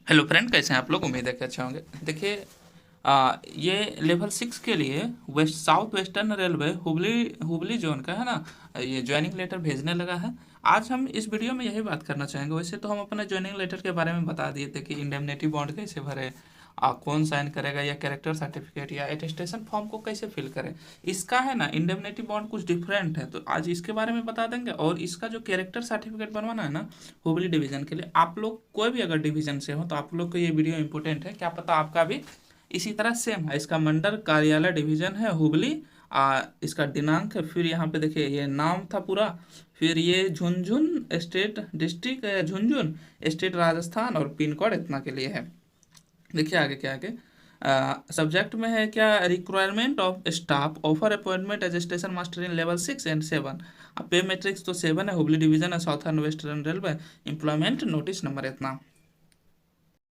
Hello friend, कैसे हैं आप लोग। उम्मीद है कि अच्छे होंगे। देखिए, ये लेवल 6 के लिए west south western railway Hubli Hubli zone का है ना, ये ज्वाइनिंग लेटर भेजने लगा है। आज हम इस वीडियो में यही बात करना चाहेंगे। वैसे तो हम अपने ज्वाइनिंग लेटर के बारे में बता दिए थे कि इंडेमनिटी बॉन्ड कैसे भरे, कौन साइन करेगा, या कैरेक्टर सर्टिफिकेट या एटेस्टेशन फॉर्म को कैसे फिल करें। इसका है ना इंडेमनिटी बॉन्ड कुछ डिफरेंट है, तो आज इसके बारे में बता देंगे। और इसका जो कैरेक्टर सर्टिफिकेट बनवाना है ना हुबली डिवीजन के लिए, आप लोग कोई भी अगर डिवीजन से हो तो आप लोग को ये वीडियो इंपॉर्टेंट है। क्या पता आपका भी इसी तरह सेम है। इसका मंडल कार्यालय डिवीजन है हुबली। इसका दिनांक है, फिर यहाँ पे देखिए ये नाम था पूरा, फिर ये झुंझुन स्टेट डिस्ट्रिक्ट है, झुंझुन स्टेट राजस्थान, और पिन कोड इतना के लिए है। देखिए आगे क्या आगे सब्जेक्ट में है क्या, requirement of staff offer appointment as station master in level 6 and 7। अब पे मैट्रिक्स तो 7 है, हुबली डिवीजन है, southern western railway. Employment notice number इतना।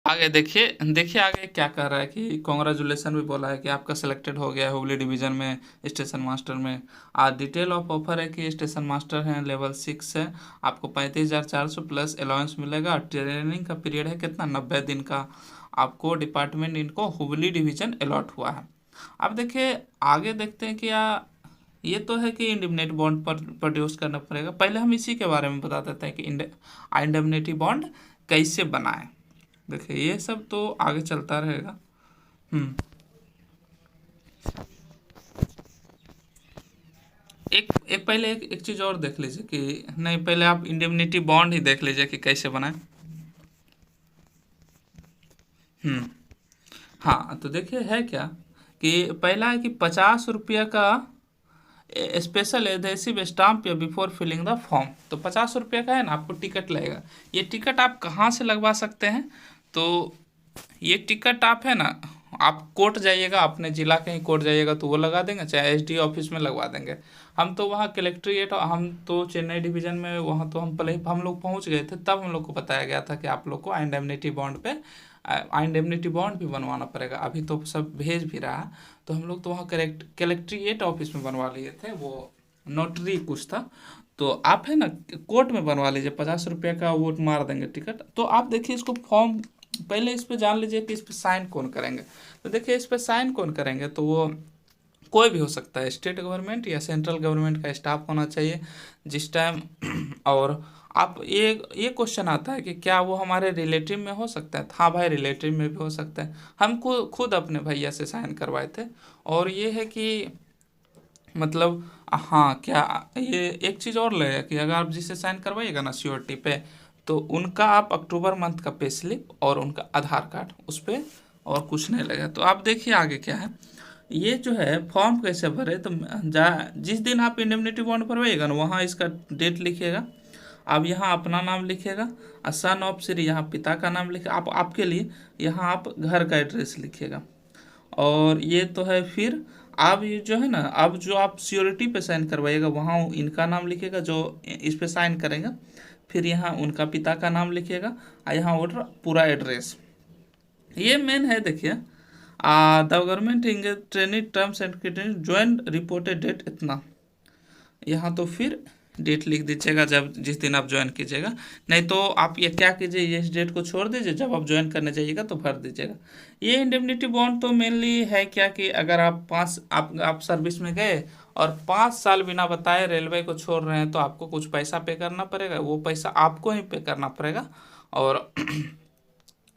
आगे देखिए देखिए आगे क्या कह रहा है कि कॉन्ग्रेचुलेसन भी बोला है कि आपका सिलेक्टेड हो गया है हुबली डिवीजन में स्टेशन मास्टर में। डिटेल ऑफ ऑफर है कि स्टेशन मास्टर है, लेवल 6 है, आपको 35,400 प्लस अलाउंस मिलेगा। ट्रेनिंग का पीरियड है कितना, 90 दिन का। आपको डिपार्टमेंट इनको हुबली डिवीजन अलॉट हुआ है। अब देखिए आगे देखते हैं कि ये तो है कि इंडेमनिटी बॉन्ड पर प्रोड्यूस करना पड़ेगा। पहले हम इसी के बारे में बता देते हैं कि इंडेमनिटी बॉन्ड कैसे बनाएं। देखिए ये सब तो आगे चलता रहेगा। हम्म एक पहले एक चीज़ और देख लीजिए कि नहीं, पहले आप इंडेमनिटी बॉन्ड ही देख लीजिए कि कैसे बनाए। हम्म हाँ, तो देखिए है क्या कि पहला है कि 50 रुपये का स्पेशल एडहेसिव स्टाम्प या बिफोर फिलिंग द फॉर्म। तो 50 रुपये का है ना, आपको टिकट लगेगा। ये टिकट आप कहाँ से लगवा सकते हैं, तो ये टिकट आप है ना, आप कोर्ट जाइएगा, अपने ज़िला के ही कोर्ट जाइएगा तो वो लगा देंगे, चाहे एसडी ऑफिस में लगवा देंगे। हम तो वहाँ कलेक्ट्रेट, हम तो चेन्नई डिवीज़न में, वहाँ तो हम पहले हम लोग पहुँच गए थे, तब हम लोग को बताया गया था कि आप लोग को इंडेमनिटी बॉन्ड पे इंडेमनिटी बॉन्ड भी बनवाना पड़ेगा। अभी तो सब भेज भी रहा है। तो हम लोग तो वहाँ कलेक्ट्रेट ऑफिस में बनवा लिए थे, वो नोटरी कुछ था। तो आप है ना कोर्ट में बनवा लीजिए, 50 रुपये का वोट मार देंगे टिकट। तो आप देखिए इसको फॉर्म, पहले इस पे जान लीजिए कि इस पे साइन कौन करेंगे। तो देखिए इस पे साइन कौन करेंगे, तो वो कोई भी हो सकता है, स्टेट गवर्नमेंट या सेंट्रल गवर्नमेंट का स्टाफ होना चाहिए जिस टाइम। और आप ये क्वेश्चन आता है कि क्या वो हमारे रिलेटिव में हो सकता है। हाँ भाई, रिलेटिव में भी हो सकता है। हम खुद अपने भैया से साइन करवाए थे। और ये है कि मतलब, हाँ, क्या ये एक चीज़ और लगेगा कि अगर आप जिससे साइन करवाइएगा ना श्योरिटी पे, तो उनका आप अक्टूबर मंथ का पे स्लिप और उनका आधार कार्ड उस पर, और कुछ नहीं लगेगा। तो आप देखिए आगे क्या है। ये जो है फॉर्म कैसे भरे, तो जिस दिन आप इंडेमनिटी बॉन्ड भरवाइएगा ना, वहाँ इसका डेट लिखिएगा। अब यहाँ अपना नाम लिखिएगा, और सन ऑफ श्री यहाँ पिता का नाम लिखे, आप आपके लिए यहाँ आप घर का एड्रेस लिखिएगा। और ये तो है। फिर आप ये जो है ना, अब जो आप श्योरिटी पे साइन करवाइएगा वहाँ इनका नाम लिखिएगा जो इस पे साइन करेंगे। फिर यहाँ उनका पिता का नाम लिखिएगा, और यहाँ ऑर्डर पूरा एड्रेस। ये मेन है। देखिए the government engage training terms and condition join reported date इतना। यहाँ तो फिर डेट लिख दीजिएगा जब जिस दिन आप ज्वाइन कीजिएगा। नहीं तो आप ये क्या कीजिए, ये इस डेट को छोड़ दीजिए, जब आप ज्वाइन करने जाइएगा तो भर दीजिएगा। ये इंडेमनिटी बॉन्ड तो मेनली है क्या कि अगर आप आप सर्विस में गए और 5 साल बिना बताए रेलवे को छोड़ रहे हैं, तो आपको कुछ पैसा पे करना पड़ेगा। वो पैसा आपको ही पे करना पड़ेगा। और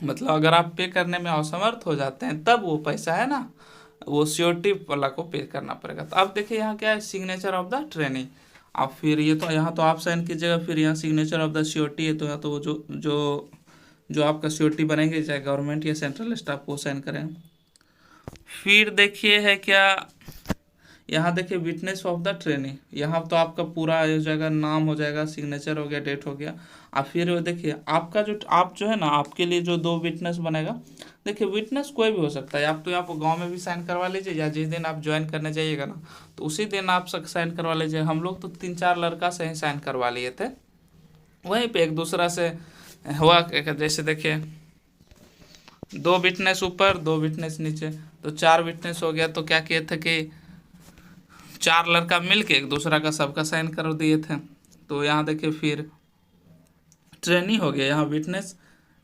मतलब अगर आप पे करने में असमर्थ हो जाते हैं, तब वो पैसा है ना, वो श्योरिटी वाला को पे करना पड़ेगा। तो अब देखिए यहाँ क्या है, सिग्नेचर ऑफ द ट्रेनिंग। अब फिर ये तो यहाँ तो आप साइन कीजिएगा, फिर यहाँ सिग्नेचर ऑफ द श्योरिटी है, तो यहाँ तो वो जो आपका श्योरिटी बनेंगे, चाहे गवर्नमेंट या सेंट्रल स्टाफ, वो साइन करें। फिर देखिए है क्या, यहाँ देखिए विटनेस ऑफ द ट्रेनिंग। यहाँ तो आपका पूरा हो जाएगा, नाम हो जाएगा, सिग्नेचर हो गया, डेट हो गया। और फिर वो देखिए आपका जो आप जो है ना, आपके लिए जो 2 विटनेस बनेगा। देखिए विटनेस कोई भी हो सकता है, आप तो आप गांव में भी साइन करवा लीजिए, या जिस दिन आप ज्वाइन करने जाइएगा ना, तो उसी दिन आप सब साइन करवा लीजिए। हम लोग तो 3-4 लड़का से ही साइन करवा लिए थे, वहीं पे एक दूसरा से हुआ जैसे देखिए 2 विटनेस ऊपर 2 विटनेस नीचे, तो 4 विटनेस हो गया। तो क्या किए थे कि 4 लड़का मिल के एक दूसरा का सबका साइन कर दिए थे। तो यहाँ देखिए फिर ट्रेनी हो गया, यहाँ विटनेस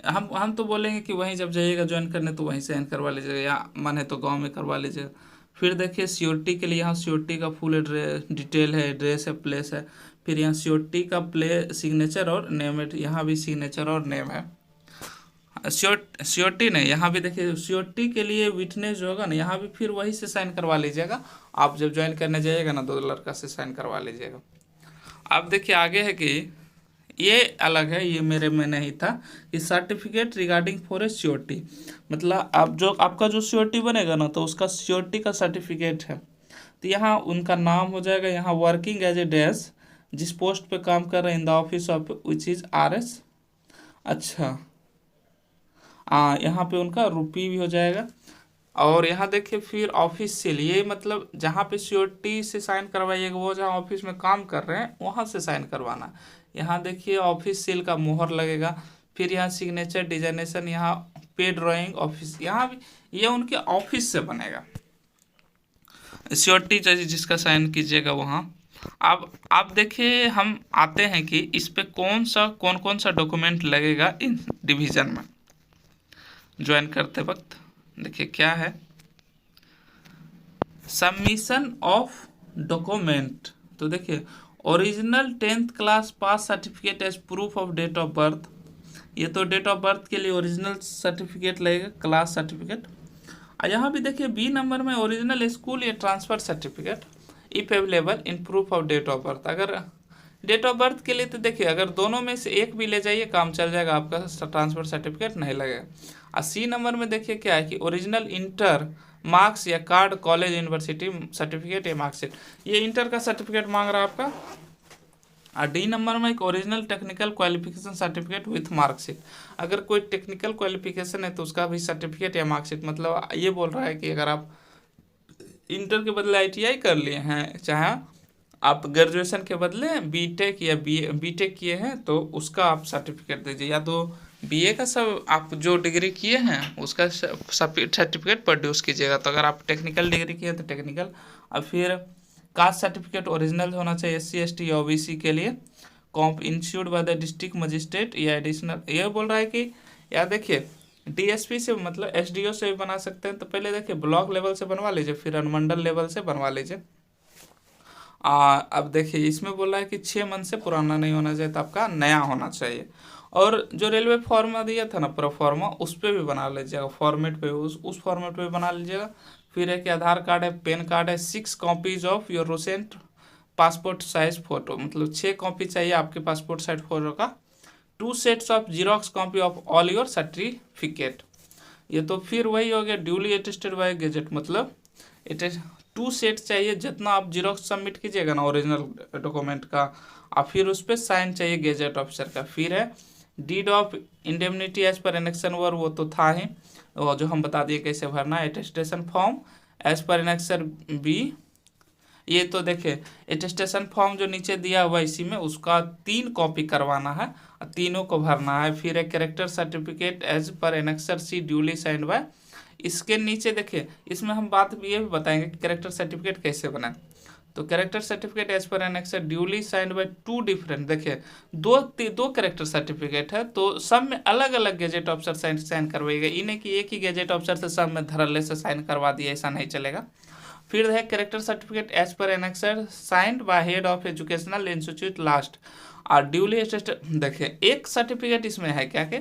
हम तो बोलेंगे कि वहीं जब जाइएगा ज्वाइन करने तो वहीं से साइन करवा लीजिएगा, या मन है तो गांव में करवा लीजिएगा। फिर देखिए सियोरिटी के लिए यहाँ सियोरिटी का फुल एड्रेस डिटेल है, एड्रेस है, प्लेस है। फिर यहाँ सियोरिटी का सिग्नेचर और नेम है, यहाँ भी सिग्नेचर और नेम है। श्योरिटी नहीं, यहाँ भी देखिए श्योरिटी के लिए विटनेस जो होगा ना, यहाँ भी फिर वही से साइन करवा लीजिएगा। आप जब ज्वाइन करने जाइएगा ना, 2 लड़का से साइन करवा लीजिएगा। अब देखिए आगे है कि ये अलग है, ये मेरे में नहीं था कि certificate regarding for a surety, मतलब आप जो आपका जो श्योरिटी बनेगा ना, तो उसका श्योरिटी का सर्टिफिकेट है। तो यहाँ उनका नाम हो जाएगा, यहाँ वर्किंग एज ए डैश, जिस पोस्ट पे काम कर रहे हैं in the office of which is RS। अच्छा, यहाँ पे उनका रुपी भी हो जाएगा। और यहाँ देखिए फिर ऑफिस सेल, ये मतलब जहाँ पे श्योरिटी से साइन करवाइएगा, वो जहाँ ऑफिस में काम कर रहे हैं वहाँ से साइन करवाना। यहाँ देखिए ऑफिस सेल का मोहर लगेगा। फिर यहाँ सिग्नेचर डिजाइनेशन, यहाँ पे ड्राइंग ऑफिस, यहाँ भी ये उनके ऑफिस से बनेगा। श्योरिटी चाहिए जिसका साइन कीजिएगा वहाँ। अब आप देखिए हम आते हैं कि इस पे कौन कौन सा डॉक्यूमेंट लगेगा इन डिवीज़न में ज्वाइन करते वक्त। देखिए क्या है, सबमिशन ऑफ डॉक्यूमेंट। तो देखिए original 10th class pass certificate as proof of date of birth, ये तो डेट ऑफ बर्थ के लिए ओरिजिनल सर्टिफिकेट लगेगा, क्लास सर्टिफिकेट। और यहाँ भी देखिए बी नंबर में ओरिजिनल स्कूल या transfer certificate if available in proof of date of birth. अगर डेट ऑफ बर्थ के लिए तो देखिए अगर दोनों में से एक भी ले जाइए काम चल जाएगा, आपका ट्रांसफर सर्टिफिकेट नहीं लगेगा। और सी नंबर में देखिए क्या है कि ओरिजिनल इंटर मार्क्स या कार्ड कॉलेज यूनिवर्सिटी सर्टिफिकेट या मार्कशीट, ये इंटर का सर्टिफिकेट मांग रहा है आपका। और डी नंबर में एक original technical qualification certificate with marksheet, अगर कोई टेक्निकल क्वालिफिकेशन है तो उसका भी सर्टिफिकेट या मार्कशीट, मतलब ये बोल रहा है कि अगर आप इंटर के बदले ITI कर लिए हैं, चाहे आप ग्रेजुएशन के बदले बीटेक या बीटेक किए हैं, तो उसका आप सर्टिफिकेट दीजिए, या तो BA का सब आप जो डिग्री किए हैं उसका सर्टिफिकेट प्रोड्यूस कीजिएगा। तो अगर आप टेक्निकल डिग्री किए तो टेक्निकल। और फिर कास्ट सर्टिफिकेट ओरिजिनल होना चाहिए SC ST या OBC के लिए, कॉम्प insured by the district magistrate या एडिशनल। ये बोल रहा है कि यार देखिए DSP से मतलब SDO से भी बना सकते हैं, तो पहले देखिए ब्लॉक लेवल से बनवा लीजिए, फिर अनुमंडल लेवल से बनवा लीजिए। अब देखिए इसमें बोला है कि 6 मंथ से पुराना नहीं होना चाहिए, तो आपका नया होना चाहिए। और जो रेलवे फॉर्मा दिया था ना प्रोफॉर्मा, उस पर भी बना लीजिएगा, फॉर्मेट पे उस फॉर्मेट पे बना लीजिएगा। फिर एक आधार कार्ड है, पैन कार्ड है, 6 copies of your recent passport size photo, मतलब 6 कॉपी चाहिए आपके पासपोर्ट साइज फोटो का। 2 sets of xerox copy of all your certificate, ये तो फिर वही हो गया ड्यूली अटेस्टेड बाय गेजेट, मतलब 2 सेट चाहिए जितना आप जीरोक्स सबमिट कीजिएगा ना ओरिजिनल डॉक्यूमेंट का, और फिर उस पर साइन चाहिए गेजेट ऑफिसर का। फिर है deed of indemnity as per annexure वर, वो तो था ही, वो जो हम बता दिए कैसे भरना है। Attestation form as per annexure B, ये तो देखिए अटेस्टेशन फॉर्म जो नीचे दिया हुआ इसी में, उसका 3 कॉपी करवाना है और तीनों को भरना है। फिर एक character certificate as per annexure C duly signed by, इसके नीचे देखिए इसमें हम बात ये भी बताएंगे कि कैरेक्टर सर्टिफिकेट कैसे बनाए। तो character certificate as per annexure duly signed by 2 different, देखिए दो कैरेक्टर सर्टिफिकेट है, तो सब में अलग अलग गेजेट ऑफिसर साइन करवाइएगा, इन्हें कि एक ही गेजेट ऑफिसर से सब में धड़ल्ले से साइन करवा दिए, ऐसा नहीं चलेगा। फिर है character certificate as per annexure signed by head of educational institute last, और ड्यूली अटेस्टेड। देखिए एक सर्टिफिकेट इसमें है क्या कि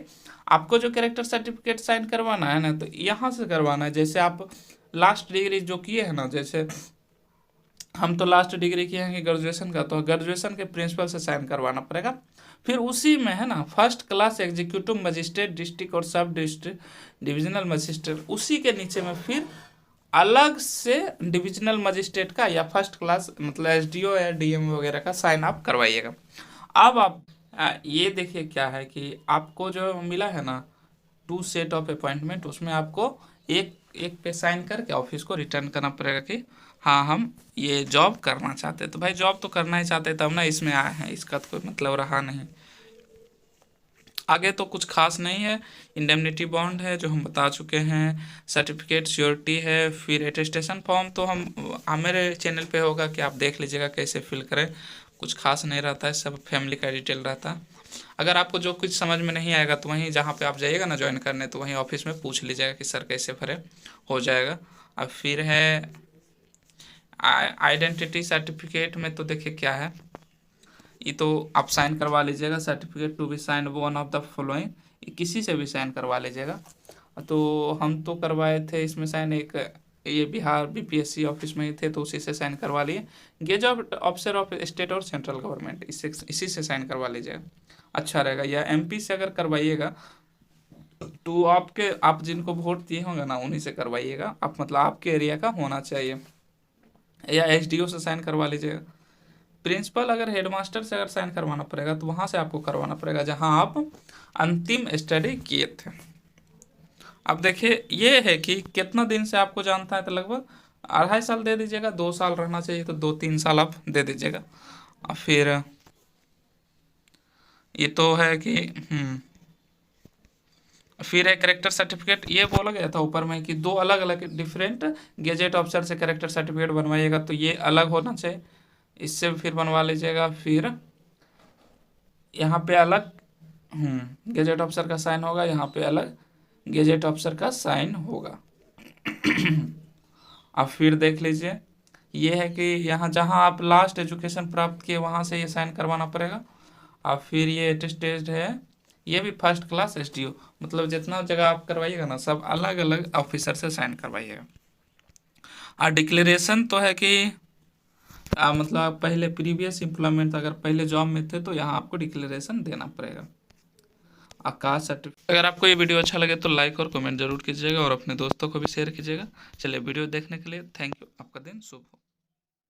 आपको जो कैरेक्टर सर्टिफिकेट साइन करवाना है ना, तो यहाँ से करवाना है। जैसे आप लास्ट डिग्री जो किए हैं ना, जैसे हम तो लास्ट डिग्री किए हैं ग्रेजुएशन का, तो ग्रेजुएशन के प्रिंसिपल से साइन करवाना पड़ेगा। फिर उसी में है ना first class executive magistrate district और सब डिस्ट्रिक्ट डिविजनल मजिस्ट्रेट, उसी के नीचे में फिर अलग से डिविजनल मजिस्ट्रेट का या फर्स्ट क्लास मतलब SDO या DM वगैरह का साइन आप करवाइएगा। अब आप ये देखिए क्या है कि आपको जो मिला है ना 2 सेट ऑफ अपॉइंटमेंट, उसमें आपको एक पे साइन करके ऑफिस को रिटर्न करना पड़ेगा कि हाँ हम ये जॉब करना चाहते हैं। तो भाई जॉब तो करना ही चाहते तब ना इसमें आए हैं, इसका तो कोई मतलब रहा नहीं। आगे तो कुछ खास नहीं है, इंडेमनिटी बॉन्ड है जो हम बता चुके हैं, सर्टिफिकेट श्योरिटी है, फिर अटेस्टेशन फॉर्म तो मेरे चैनल पे होगा कि आप देख लीजिएगा कैसे फिल करें, कुछ खास नहीं रहता है, सब फैमिली का डिटेल रहता है। अगर आपको जो कुछ समझ में नहीं आएगा तो वहीं जहाँ पे आप जाइएगा ना ज्वाइन करने, तो वहीं ऑफिस में पूछ लीजिएगा कि सर कैसे भरे, हो जाएगा। अब फिर है आइडेंटिटी सर्टिफिकेट में, तो देखिए क्या है, ये तो आप साइन करवा लीजिएगा, certificate to be sign one of the following, किसी से भी साइन करवा लीजिएगा। तो हम तो करवाए थे इसमें साइन, एक ये बिहार बीपीएससी ऑफिस में ही थे तो उसी से साइन करवा लिए। गेजेट ऑफिसर ऑफ स्टेट और सेंट्रल गवर्नमेंट, इसी से साइन करवा लीजिएगा, अच्छा रहेगा। या एमपी से अगर करवाइएगा तो आप जिनको वोट दिए होंगे ना उन्हीं से करवाइएगा, आप मतलब आपके एरिया का होना चाहिए। या एसडीओ से साइन करवा लीजिएगा। प्रिंसिपल अगर हेडमास्टर से अगर साइन करवाना पड़ेगा तो वहाँ से आपको करवाना पड़ेगा जहाँ आप अंतिम स्टडी किए थे। अब देखिए ये है कि कितना दिन से आपको जानता है, तो लगभग 2.5 साल दे दीजिएगा, 2 साल रहना चाहिए तो 2-3 साल आप दे दीजिएगा। और फिर ये तो है कि फिर है करेक्टर सर्टिफिकेट, ये बोला गया था ऊपर में कि 2 अलग अलग डिफरेंट गेजेट ऑफिसर से करेक्टर सर्टिफिकेट बनवाइएगा, तो ये अलग होना चाहिए, इससे फिर बनवा लीजिएगा। फिर यहाँ पे अलग गेजेट ऑफिसर का साइन होगा, यहाँ पे अलग गेजेट ऑफिसर का साइन होगा। अब फिर देख लीजिए, ये है कि यहाँ जहाँ आप लास्ट एजुकेशन प्राप्त किए वहाँ से ये साइन करवाना पड़ेगा। और फिर ये अटेस्टेड है, ये भी फर्स्ट क्लास एसडीओ, मतलब जितना जगह आप करवाइएगा ना सब अलग अलग ऑफिसर से साइन करवाइएगा। और डिक्लेरेशन तो है कि मतलब आप पहले प्रीवियस एम्प्लॉयमेंट अगर पहले जॉब में थे तो यहाँ आपको डिक्लेरेशन देना पड़ेगा। आकाश सर्टिफिकेट। अगर आपको ये वीडियो अच्छा लगे तो लाइक और कमेंट जरूर कीजिएगा और अपने दोस्तों को भी शेयर कीजिएगा। चलिए, वीडियो देखने के लिए थैंक यू, आपका दिन शुभ हो।